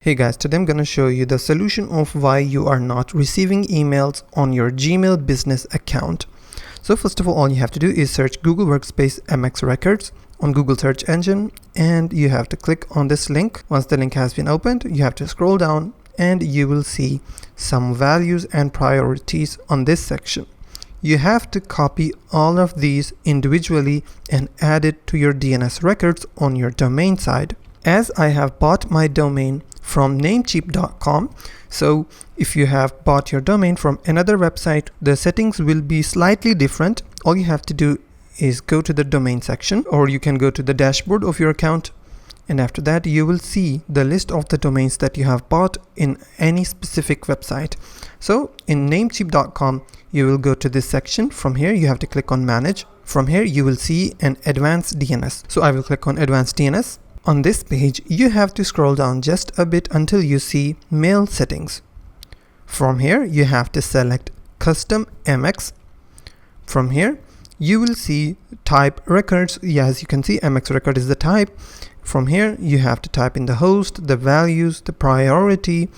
Hey guys, today I'm going to show you the solution of why you are not receiving emails on your Gmail business account. So first of all you have to do is search Google Workspace MX Records on Google search engine, and you have to click on this link. Once the link has been opened, you have to scroll down and you will see some values and priorities on this section. You have to copy all of these individually and add it to your DNS records on your domain side. As I have bought my domain from Namecheap.com, so if you have bought your domain from another website, the settings will be slightly different. All you have to do is go to the domain section, or you can go to the dashboard of your account, and after that you will see the list of the domains that you have bought in any specific website. So in Namecheap.com you will go to this section. From here you have to click on manage. From here you will see an advanced DNS. So I will click on advanced DNS. On this page, you have to scroll down just a bit until you see mail settings. From here, you have to select custom MX. From here, you will see type records. Yeah, as you can see, MX record is the type. From here, you have to type in the host, the values, the priority,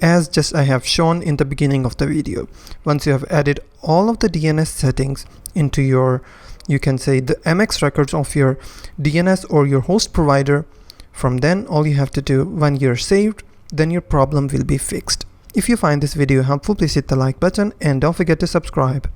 as just I have shown in the beginning of the video. Once you have added all of the DNS settings into your, you can say, the MX records of your DNS or your host provider, from then all you have to do, when you're saved, then your problem will be fixed. If you find this video helpful, please hit the like button and don't forget to subscribe.